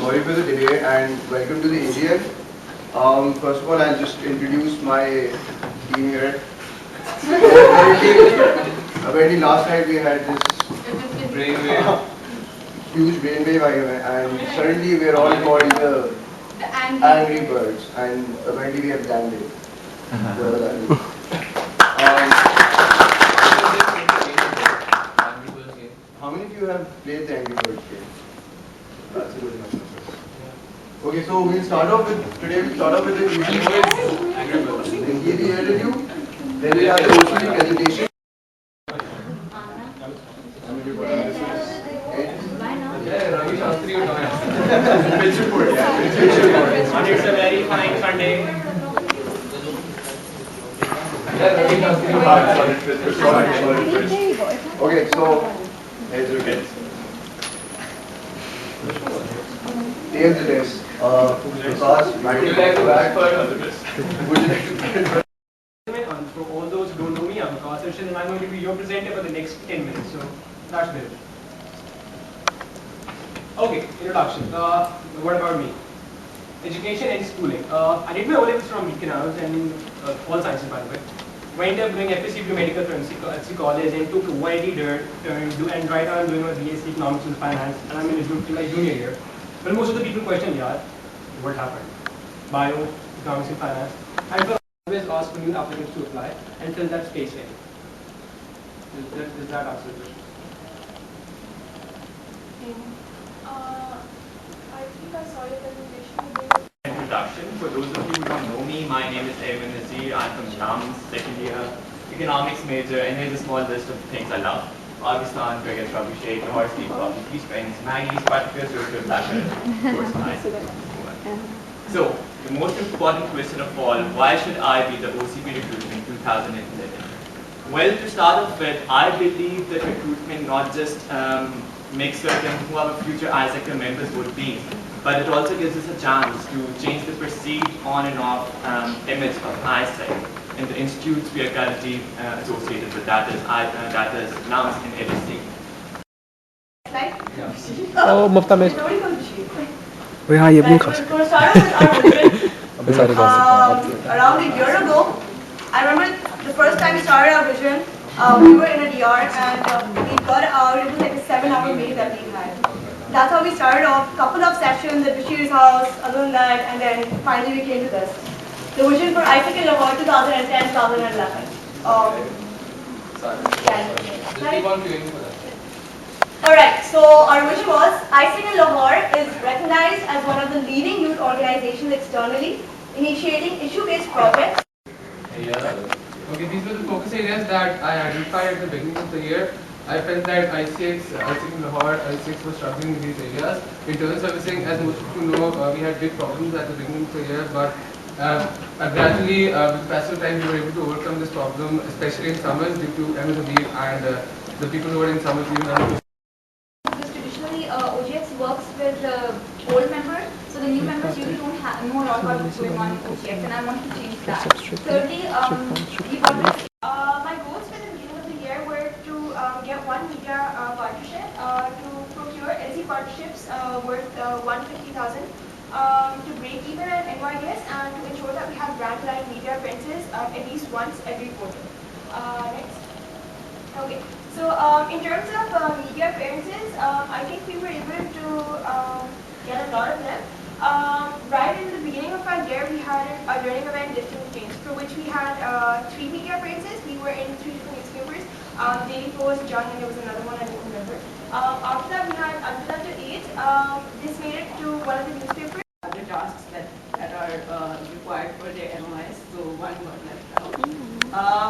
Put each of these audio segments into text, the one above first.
sorry for the delay and welcome to the AGM. First of all, I'll just introduce my team here. Apparently last night we had this brainwave, huge brainwave, and suddenly we're all called the Angry Birds, and apparently we have damned it. Whatever that is. How many of you have played the Angry Birds game? That's a good number. Okay, so we'll start off with the Angry Birds. Then GD review. Then we have the OCD presentation. And it's a very fine Sunday. Okay, so here's your kids. Here's the test. Because would you like to back would you like to For all those who don't know me, I'm Vikas Arshan and I'm going to be your presenter for the next 10 minutes. So that's it. Okay, introduction. What about me? Education and schooling. I did my O-levels from Beacon House and all sciences, by the way. Went up doing FSC to medical from CC College and took YT turn and right now I'm doing my BSc Economics and Finance and I'm in my junior year. Well, most of the people question, yeah, what happened? Bio, Economics and Finance. And for always ask for new applicants to apply and fill that space in. Does that answer the question? I think I saw your presentation. Introduction. For those of you who don't know me, my name is Erwin Nazir. I'm from JAM, second year economics major, and here's a small list of things I love. Pakistan, cricket, rugby, shake, horse, tea, coffee, peace, friends, Maggie's, particular social blackbird, of course, nice. So, the most important question of all, why should I be the OCP recruitment in 2011? Well, to start off with, I believe that recruitment not just makes certain who our future ISECTor members would be, but it also gives us a chance to change the perceived on and off image of ISEC in the institutes we are currently associated with, that is NUMS and LSE. Oh, मुफ्ता में हाँ ये भी नहीं खा सकते Around a year ago, I remember the first time we started our vision, we were in a DR and we got out, it was like a 7-hour meeting that we had. That's how we started off, couple of sessions at Bashir's house, other than that, and then finally we came to this. The vision for ISEC in Lahore 2010-2011. Alright, so our vision was ISEC in Lahore is recognized as one of the leading youth organizations externally, initiating issue-based projects. Okay, these were the focus areas that I identified at the beginning of the year. I felt that ISEC in Lahore, ISEC was struggling with these areas. Internal servicing, as most of you know, we had big problems at the beginning of the year, but gradually, with the passage of time, we were able to overcome this problem, especially in summers due to Ahmed Habib and the people who were in summers even under. Because traditionally, OGX works with old members, so the new members usually don't know a lot about what's going on in OGX, and I wanted to change that. Thirdly, my goals for the beginning of the year were to get one media partnership, to procure LC partnerships worth 150,000, to break even at NYDS, and to ensure that we have brand-aligned media appearances at least once every quarter. Next. Okay. So in terms of media appearances, I think we were able to get a lot of them. Right in the beginning of our year, we had a learning event, Distant Change, for which we had 3 media appearances. We were in 3 different newspapers, Daily Post, Jung, and there was another one I don't remember. After that, we had Until 8. This made it to one of the newspapers. Other tasks that are required for their MOS, so one got left out.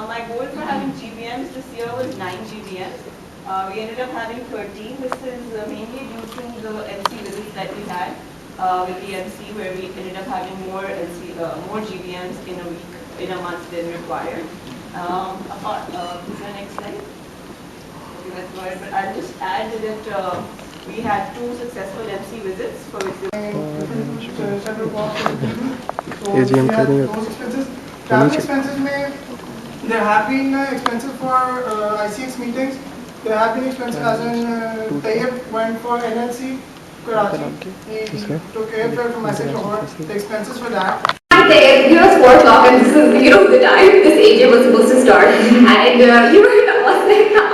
My goal for having GBMs this year was 9 GBMs. We ended up having 13. This is mainly due to the MC visits that we had with the MC, where we ended up having more GBMs in a week, in a month than required. Is the next slide? Okay, that's good. But I'll just add that we had 2 successful MC visits for which AGM training travel expenses there have been expenses for ICX meetings. There have been expenses as in Tayyip went for NLC, Karachi. He took airfare from ISEC Lahore, the expenses for that. Hi there, it was 4 o'clock and this is the time this AJ was supposed to start, and you were an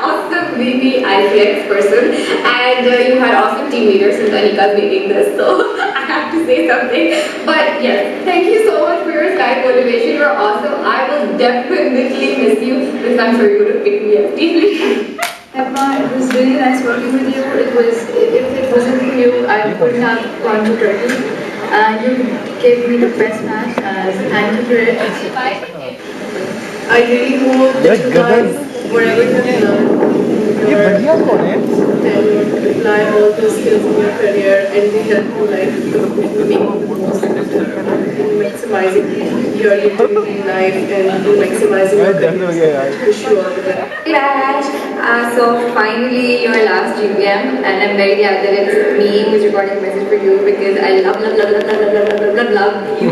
awesome VP ICX person, and you had awesome team leaders since Anika's making this, so I have to say something. But yes, thank you so much for your Skype motivation. You're awesome. I will definitely miss you because I'm sure you would have picked me as team leader. Emma, it was really nice working with you. If it wasn't for you, I wouldn't have gone to Turkey. You gave me the best match. Thank you for it. I really hope that you guys, whatever you have learned, then apply all those skills in your career and they help you make the most maximizing your utility in life and maximizing your career. Wish you all the best. So finally your last GPM, and I'm very glad that it's me who's recording a message for you because I love you,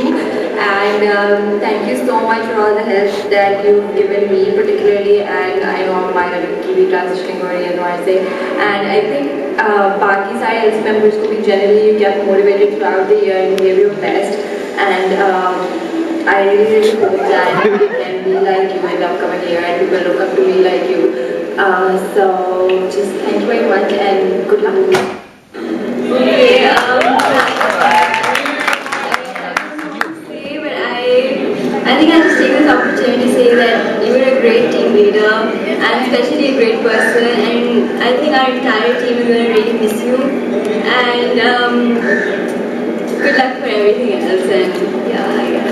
and thank you so much for all the help that you've given me particularly, and I know I'm going to be transitioning over here, I say, and I think Baki side LC members could be generally you kept motivated throughout the year and you gave your best, and I really hope that I can be like you in the upcoming year and people look up to me like you. So just thank you very much and good luck. Okay, I think I'll just take this opportunity to say that you were a great team leader and especially a great person, and I think our entire team is going to really miss you, and good luck for everything else, and yeah, I guess.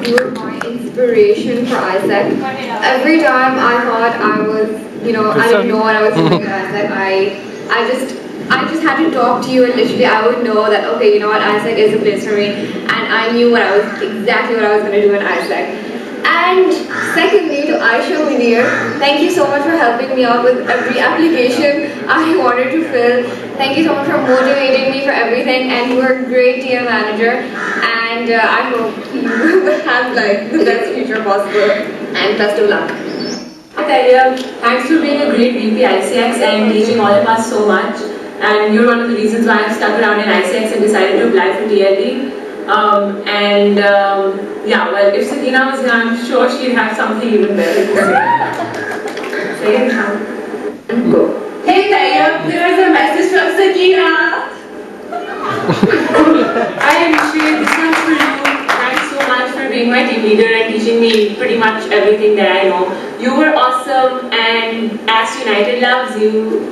You were my inspiration for ISEC. Every time I thought I was, I didn't know what I was doing at ISEC, I just had to talk to you and literally I would know that, okay, ISEC is a place for me, and I knew exactly what I was going to do in ISEC. And secondly, to Aisha Munir, thank you so much for helping me out with every application I wanted to fill. Thank you so much for motivating me for everything, and you were a great team manager, and I hope you will have the best future possible, and best of luck. Okay, thanks for being a great VP ICX and teaching all of us so much, and you're one of the reasons why I stuck around in ICX and decided to apply for TLD. Yeah, well, if Sakina was here, I'm sure she'd have something even better to say. Say it now. Go. Hey Tayyab, there's a message from Sakina. Hi Abhishek, this one's for you. Thanks so much for being my team leader and teaching me pretty much everything that I know. You were awesome, and Ask United loves you.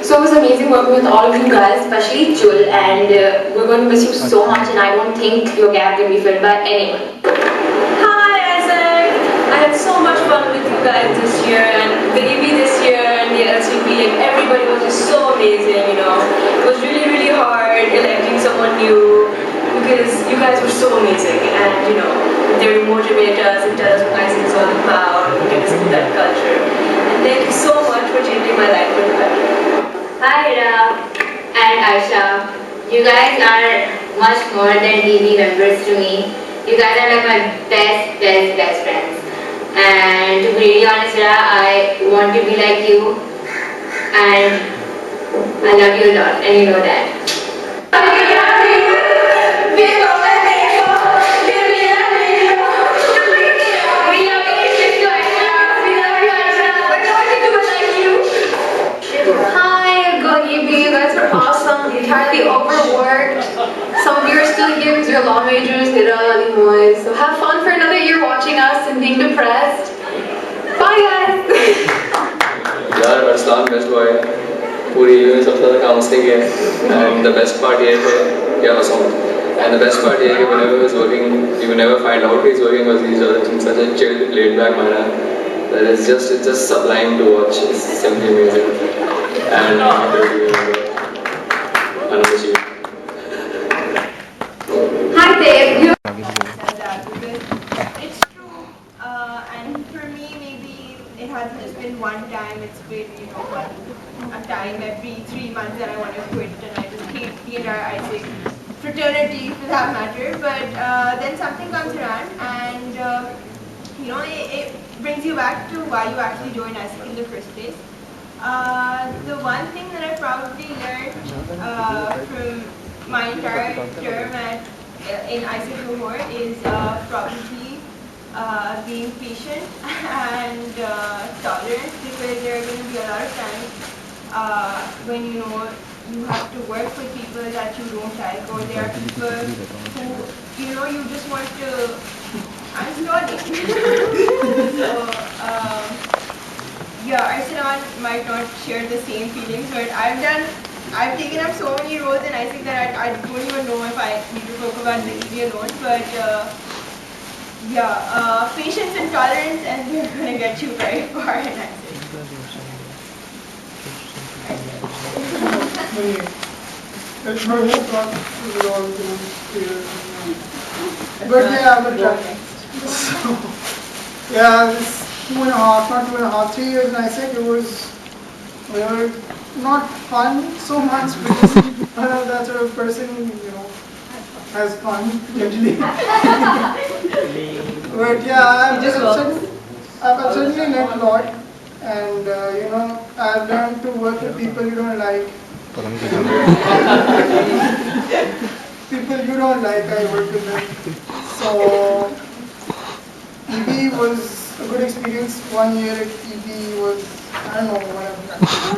So it was amazing working with all of you guys, especially Jul, and we're going to miss you so much, and I don't think your gap can be filled by anyone. Hi Isaac! I had so much fun with you guys this year, and the EB this year, and the LCP, everybody was just so amazing, It was really, really hard electing someone new, because you guys were so amazing, and they would motivate us and tell us what ISEC is all about, and get us into that culture. And thank you so much for changing my life for the better. Hi Hira and Aisha. You guys are much more than DB members to me. You guys are like my best friends. And to be really honest, Hira, I want to be like you. And I love you a lot, and you know that. You guys were awesome, entirely overworked. Some of you are still here because you're law majors, so have fun for another year watching us and being depressed. Bye guys! यार वर्षलान best boy पूरी year में सबसे ज़्यादा counselling है and the best part ये है yeah and the best part ये है कि whenever he's working you will never find out he's working because he's in such a chill laid back manner that it's just sublime to watch. It's simply amazing. And Hi Dave. It's true, and for me maybe it hasn't just been one time, it's been a time every 3 months that I want to quit and I just hate the entire ISEC fraternity for that matter, but then something comes around and it brings you back to why you actually joined ISEC in the first place. The one thing that I probably learned from my entire term in ISEC Lahore is probably being patient and tolerant, because there are going to be a lot of times when you know you have to work with people that you don't like, or there are people who you just want to. I'm stalling. So. Yeah, Arsalan might not share the same feelings, but I've taken up so many roles in ISEC that I don't even know if I need to talk about the EV alone, but yeah, patience and tolerance, and we're going to get you very far in ISEC. It's my whole process is all but yeah, I'm going to try. So, yeah, this 3 years in ISEC, it was not fun so much, because I'm not that sort of person, has fun usually. But yeah, I've certainly learned a lot, and I've learned to work with people you don't like. People you don't like, I work with them. So EB was a good experience. 1 year at EB was, I don't know, whatever.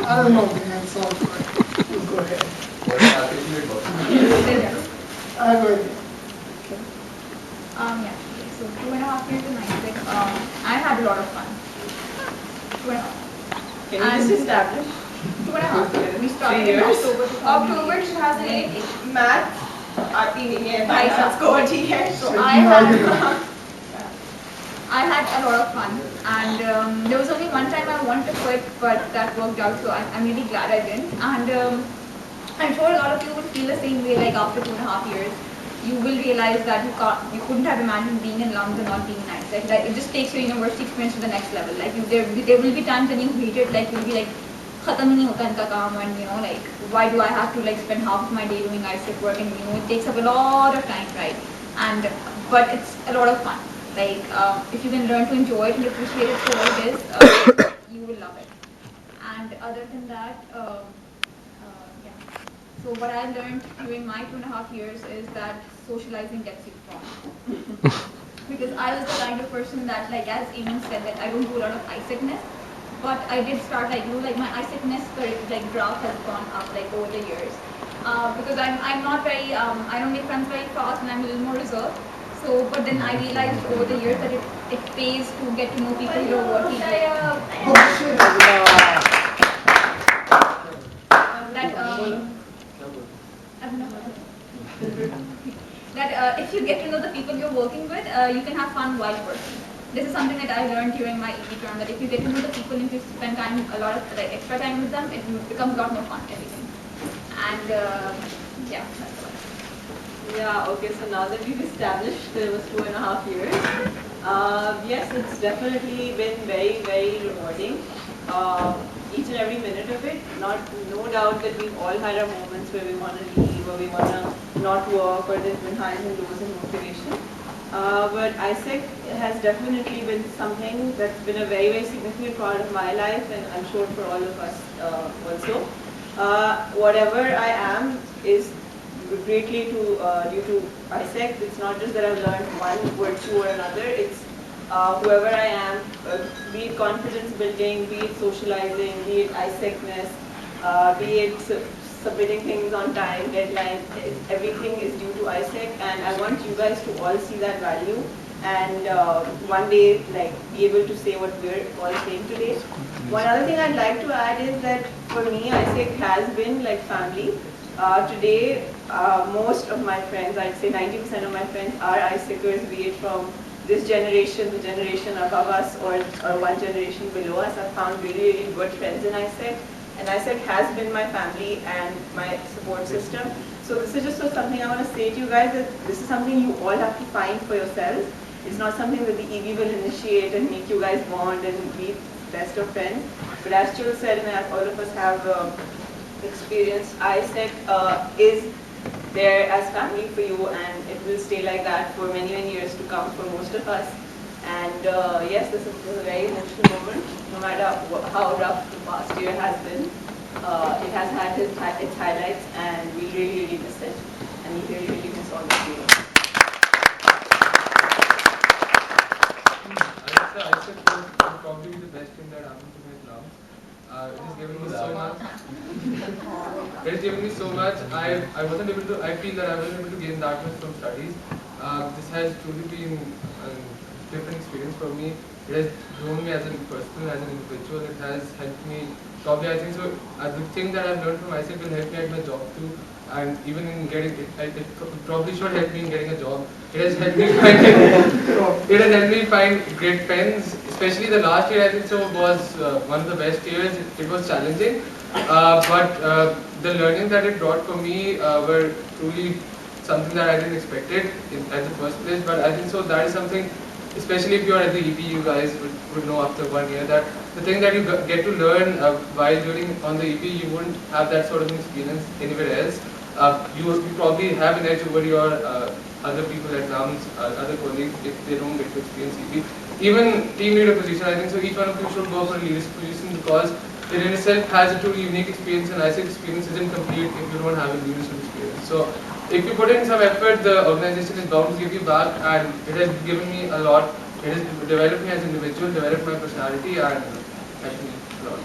I don't know the answer, but we'll go ahead. What happened to your boss? I'll go ahead. Yeah. So 2.5 years in ISEC, I had a lot of fun. 2.5. Can you just establish? 2.5 years. We started in October 2008. Math. Let's go over here. So I had a lot of fun, and there was only one time I wanted to quit, but that worked out, so I'm really glad I didn't. And I'm sure a lot of you would feel the same way, like after 2.5 years, you will realize that you couldn't have imagined being in lungs and not being in ISEC. Like, it just takes your university experience to the next level. Like there will be times when you hate it, like you'll be like, khatam hi nahi hota inka kaam, and like, why do I have to like spend half of my day doing ISEC work, and it takes up a lot of time, right? But it's a lot of fun. Like, if you can learn to enjoy it and appreciate it for what it is, you will love it. And other than that, yeah. So what I learned during my 2.5 years is that socializing gets you strong. Because I was the kind of person that, like, as Eamon said, that I don't do a lot of ISECness, but I did start, like, like my ISECness graph has gone up, like, over the years. Because I'm not very, I don't make friends very fast, and I'm a little more reserved. So, but then I realized over the years that it pays to get to know people who are working that if you get to know the people you're working with, you can have fun while working. This is something that I learned during my EB term, that if you get to know the people and if you spend time, a lot of extra time with them, it becomes a lot more fun, everything. And yeah, that's all. Yeah, okay, so now that we've established that it was 2.5 years, yes, it's definitely been very, very rewarding. Each and every minute of it, no doubt that we've all had our moments where we want to leave, or we want to not work, or there's been highs and lows in motivation. But ISEC has definitely been something that's been a very, very significant part of my life, and I'm sure for all of us also. Whatever I am is greatly due to ISEC. It's not just that I've learned one virtue or another, it's whoever I am, be it confidence building, be it socializing, be it ISECness, be it submitting things on time, deadlines, everything is due to ISEC, and I want you guys to all see that value and one day be able to say what we're all saying today. One other thing I'd like to add is that for me, ISEC has been like family. Today, most of my friends, I'd say 90% of my friends are ISECers, be it from this generation, the generation above us, or one generation below us. I've found really, really good friends in ISEC, and ISEC has been my family and my support system. So this is just something I want to say to you guys, that this is something you all have to find for yourselves. It's not something that the EB will initiate and make you guys bond and be best of friends. But as Chul said, and as all of us have experienced, ISEC is there as family for you, and it will stay like that for many, many years to come for most of us. And yes, this was a very emotional moment. No matter how rough the past year has been, it has had its highlights, and we really, really miss it. And we really, really miss all of you. I said was probably the best thing that happened to my exams. It has given me so much. It has given me so much. I wasn't able to. I feel that I wasn't able to gain that much from studies. This has truly been a different experience for me. It has grown me as a person, as an individual. It has helped me. Probably, I think so. The thing that I've learned from myself will help me at my job too, and even in getting it probably should help me in getting a job. It has helped me find it has helped me find great friends. Especially the last year, I think so, was one of the best years. It was challenging, but the learning that it brought for me were truly something that I didn't expect it at the first place. But I think so that is something, especially if you are at the EP, you guys would know after 1 year that the thing that you get to learn while doing on the EP, you wouldn't have that sort of experience anywhere else. You probably have an edge over your other people at exams, other colleagues, if they don't get to experience EP. Even team leader position, I think so each one of you should go for a leadership position, because it in itself has a truly unique experience, and I say experience isn't complete if you don't have a leadership experience. So if you put in some effort, the organization is bound to give you back, and it has given me a lot. It has developed me as an individual, developed my personality, and helped me a lot.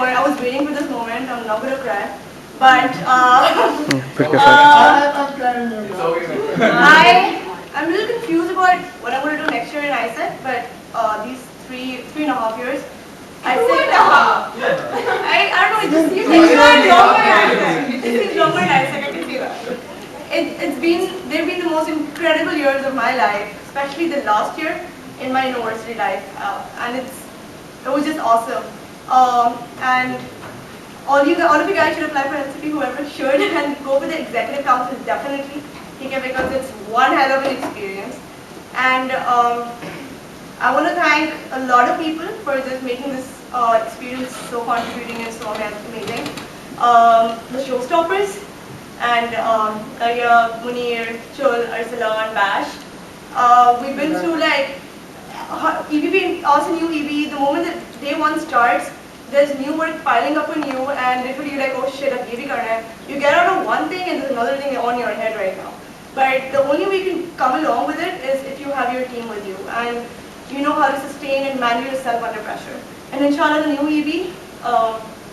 I was waiting for this moment. I'm not gonna cry, but I'm a little confused about what I'm gonna do next year in ISET. But these three and a half years, I said, I don't know. It just seems like longer in ISET. It just seems longer in ISET. I can see that. They've been the most incredible years of my life, especially the last year in my university life, and it was just awesome. And all of you guys should apply for NCP, whoever should, and go for the executive council definitely, because it's one hell of an experience. And I want to thank a lot of people for just making this experience so contributing and so amazing. The showstoppers, and Arya, Munir, Chul, Ursula, and Bash. We've been through like EBP, also new EB, the moment that day one starts, there's new work piling up on you, and literally you're like, oh shit, ab ye bhi karna hai. You get out of one thing and there's another thing on your head right now. But the only way you can come along with it is if you have your team with you, and you know how to sustain and manage yourself under pressure. And inshallah, the new EB,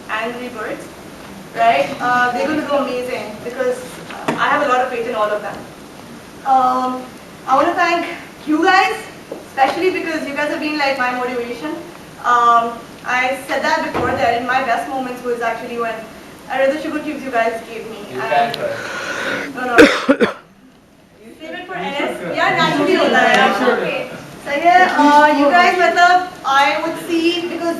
Angry Birds, right? They're going to do amazing, because I have a lot of faith in all of them. I want to thank you guys, especially because you guys have been like my motivation. I said that before, that in my best moments was actually when I read the sugar cubes you guys gave me. No. Save it for NS? Yeah, naturally hota hai. Okay. So yeah, you guys, I would see, because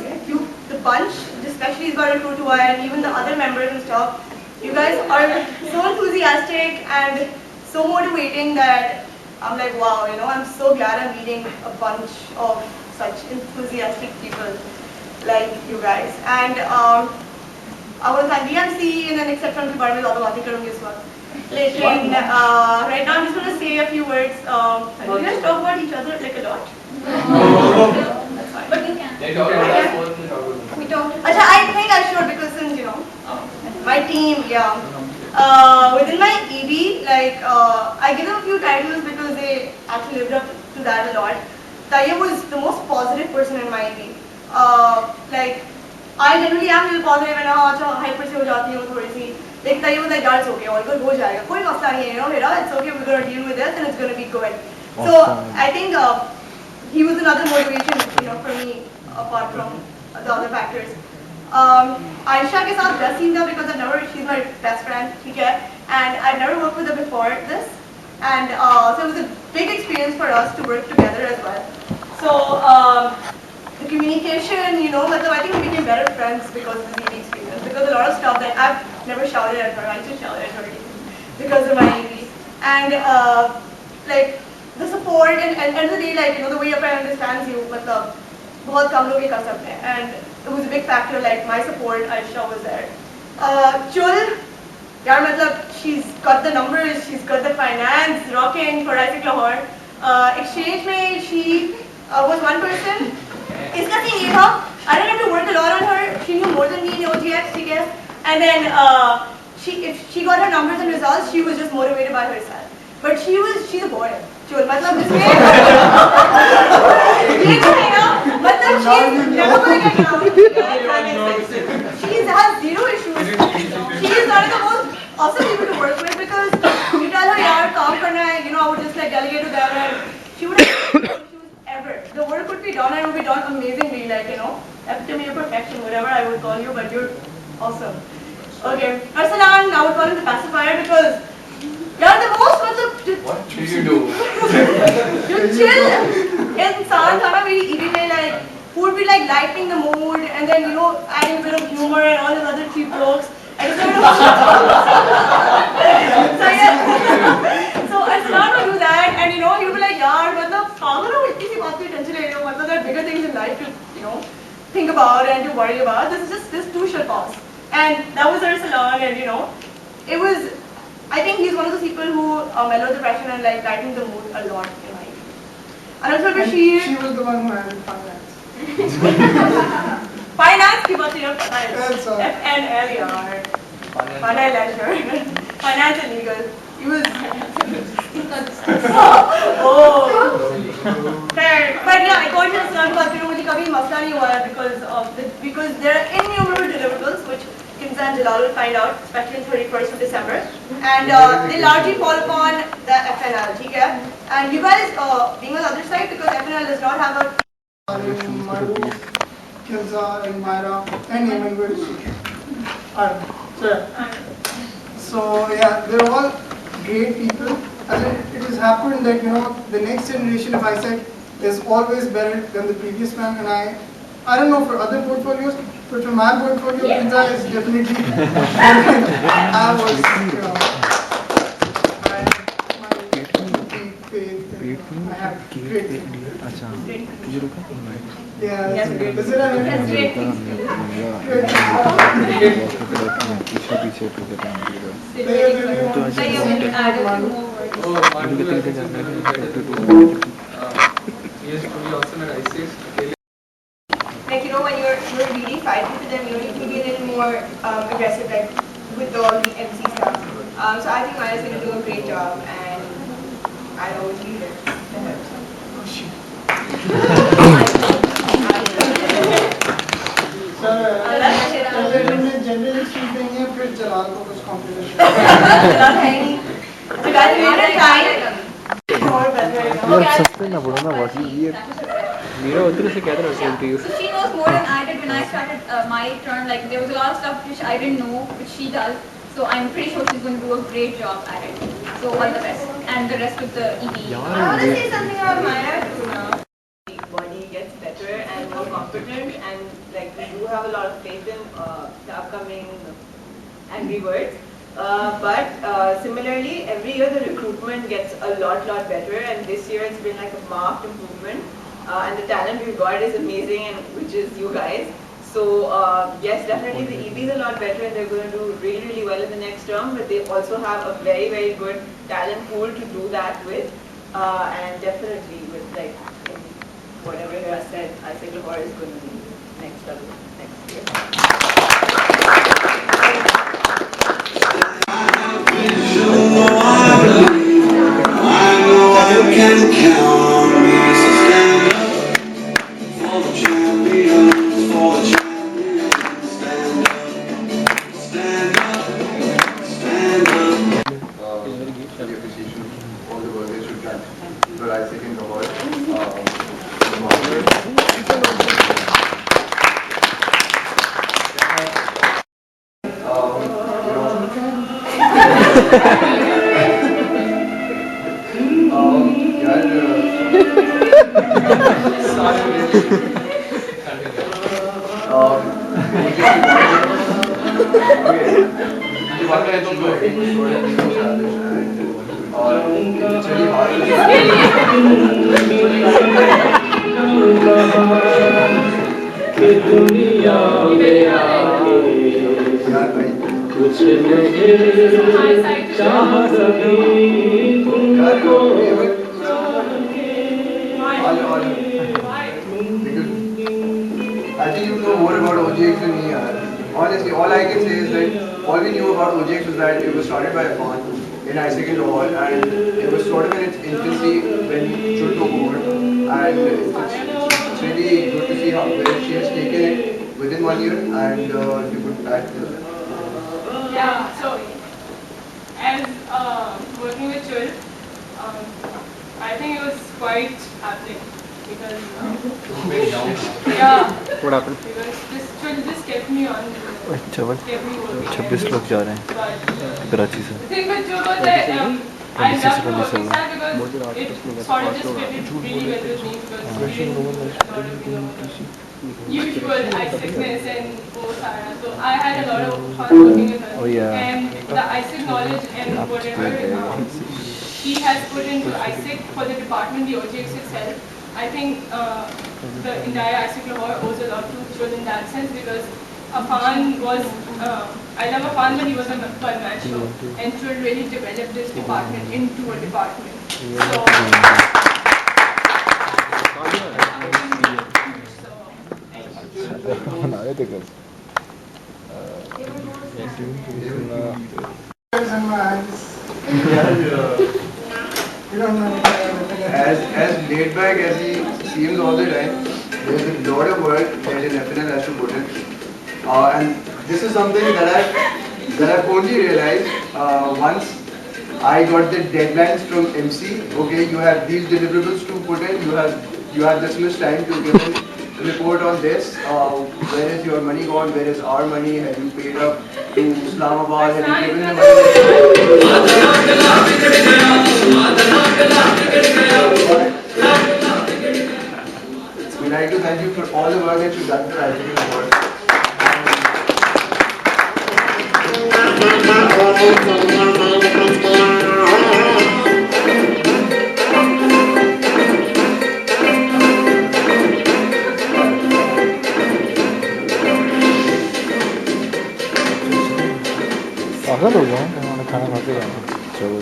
the bunch, especially Isbar and Tutua, and even the other members and stuff, you guys are so enthusiastic and so motivating that I'm like, wow, I'm so glad I'm meeting a bunch of such enthusiastic people like you guys. And I want to thank DMC, and then except from the bar mein zyada baatein karungi is waqt. Lekin right now I'm just going to say a few words. Do you guys talk about each other like a lot? That's fine. But you can. We talk. I think I should, because since my team, yeah. Within my EB, like I give them a few titles because they actually lived up to that a lot. Tayyab was the most positive person in my EB. Like I generally am a little positive, and hyper se ho jati hu thodi si. Like Tayyab was like, yeah, it's okay, all good ho jayega. Koi masla nahi hai, it's okay, we're gonna deal with this, and it's gonna be good. So I think he was another motivation, for me, apart from the other factors. Aisha ke saath best scene tha, because she's my best friend, and I've never worked with her before this, and so it was a big experience for us to work together as well. So the communication, I think we became better friends because of this EB experience, because a lot of stuff that I've never shouted at her, I just shouted at her because of my EB. And like the support, and end of the day, like the way your friend understands you, बहुत कम लोग ये कर सकते हैं, and it was a big factor. Like my support, Aisha was there. Chul, यार मतलब she's got the numbers, she's got the finance, rocking for ISEC Lahore. Exchange में she was one person. इसका सीन ये था, I didn't have to work a lot on her. She knew more than me in OGX, I guess. And then if she got her numbers and results, she was just motivated by herself. But she's a boy. मतलब इसमें ये तो है ना, मतलब she's never going to get out. She has zero issues. She is one of the most awesome people to work with because you tell her यार काम करना है, I would just like delegate to them and she would have no issues ever. The work would be done and it would be done amazingly, epitome of perfection, whatever I would call you, but you're awesome. Okay, Arsalan, I would call him the pacifier because you're the most What do you do? you chill. इंसान था ना मेरी eating में like food be like lightening the mood and then adding a bit of humor and all those other cheap jokes. I just don't so yeah. So Arsalan would do that and he would be like यार मतलब पागल हो इतनी सी बात की tension ले रहे हो मतलब there are bigger things in life to think about and to worry about. This too shall pass. And that was Arsalan and it was. I think he's one of those people who mellow the pressure and like lighten the mood a lot in life. And also Bashir. She was the one who handled finance. Finance की बात यार पता है. FNL यार. Finance leisure. Finance and legal. He was. Oh. Fair. But yeah, I got to Arsalan बात करूँ मुझे कभी मसला नहीं हुआ है because there are innumerable deliverables which Kinza and Jalal will find out, especially on 31st of December. And they largely fall upon the FNL, okay? And you guys, being on the other side, because FNL does not have a... Kinza and Myra and Eamon were So yeah, they're all great people. And it has happened that, the next generation of ISEC is always better than the previous one. And I don't know for other portfolios, but for my portfolio, Kinza is definitely I was, I have great faith. Yeah, that's great. Is it a great? Yes, we also had ISIS. Like, when you're really fighting for them, you need to be a little more aggressive, like, with all the MC stuff. So I think Maya's going to do a great job, and I'll always be there to help. Oh, shit. Generally speaking, फिर जलाल को कुछ competition. जलाल है नहीं. So guys, we are trying. सस्ते ना बोलो ना बस ये मेरा उधर से क्या था same to you. So she knows more than I did when I started my turn. Like there was a lot of stuff which I didn't know, which she does. So I'm pretty sure she's going to do a great job at it. So all the best, and the rest of the EB. I want to say something about Maya too now. Body gets better and more competent, and like we do have a lot of faith in the upcoming Angry Birds. But similarly, every year the recruitment gets a lot better, and this year it's been like a marked improvement. And the talent we've got is amazing, and which is you guys. So yes, definitely the EB is a lot better, and they're going to do really well in the next term. But they also have a very good talent pool to do that with, and definitely with like whatever you have said, ISEC Lahore is going to be next level next year. I know I can count on me, so stand up for the champions, for the champions. Stand up, stand up, stand up. The appreciation of all the work that you've done for ISEC in Lahore. कुछ नहीं चाह सभी तुमको I think you know more about OGX than me. Honestly, all I can say is that all we knew about OGX was that it was started by Afan in ISEC in Lahore, and it was sort of in its infancy when Chul took over. And it's really good to see how where she has taken it within 1 year, and you could add to that. Yeah, so as working with Chul, I think it was quite happening because yeah, What happened? because this Chul just kept me on, चवल kept me working. 26 लोग जा रहे हैं कराची से The thing with Chul was that I loved working style because it sort of just fitted really well with me because we didn't do a lot of usual ISICness and Sara. So I had a lot of fun working with her. Oh, yeah. And the ISIC knowledge and whatever she has put into ISIC for the department, the OGX itself, I think the entire ISIC Lahore owes a lot to Chul in that sense because Afan was, I love Afan, but he was a one-man show, and Chul really developed this department into a department. So, in my eyes. You don't know. As laid back as he seems all the time, there is a lot of work that in FNL has to put in. And this is something that I've only realized once I got the deadlines from MC. Okay, you have these deliverables to put in. You have this much time to give in report on this. Where is your money gone? Where is our money? Have you paid up to Islamabad? Have you given the We'd like to thank you for all the work that you've done for ISIC Award. पागल हो गया मैंने खाना खा के जाना चलो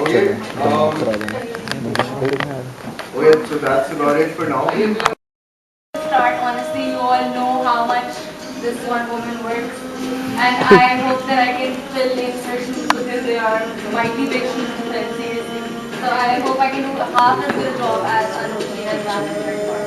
Okay, करा देना okay, so that's about it for now. Start, honestly, you all know how much this one woman works, and I hope that I can fill in her shoes because they are mighty big shoes to fill, seriously. So I hope I can do half as good a job as Anushi has done in her part.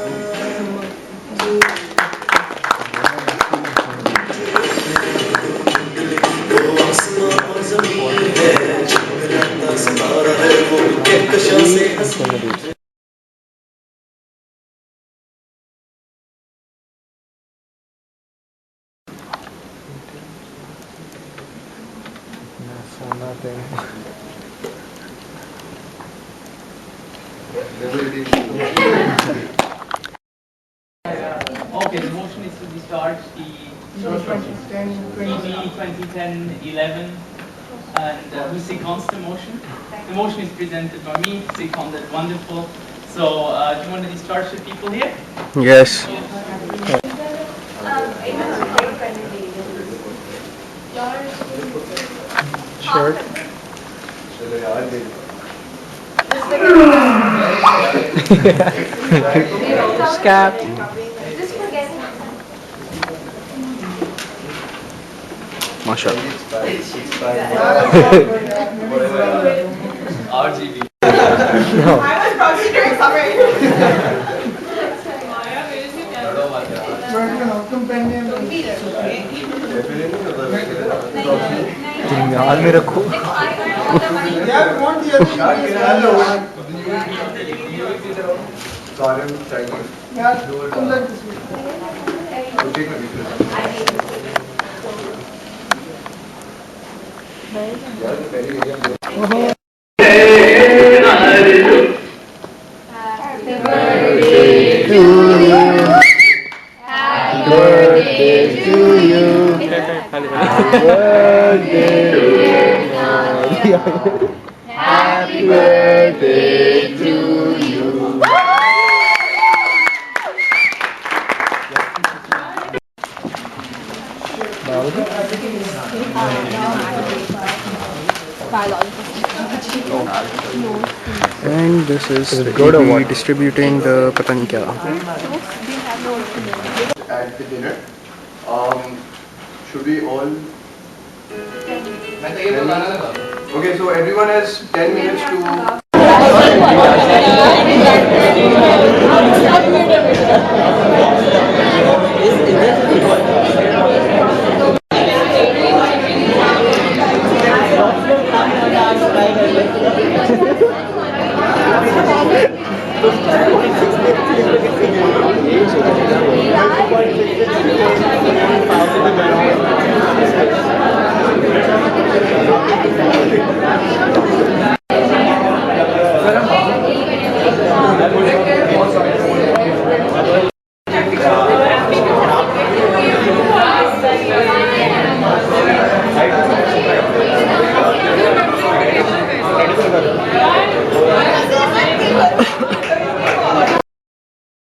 सोना Okay, the motion is to start the 2010-11 and who seconds the motion? The motion is presented by me, seconded, wonderful. So, do you want to start with people here? Yes. Shirt. Scap. Mashallah. RGB. No. I was probably doing something. तुम याद में रखो Happy birthday to you. classes. Is it good or We'll what? be distributing the pata nahi kya. At the dinner. Should we all? Okay, so everyone has 10 minutes to.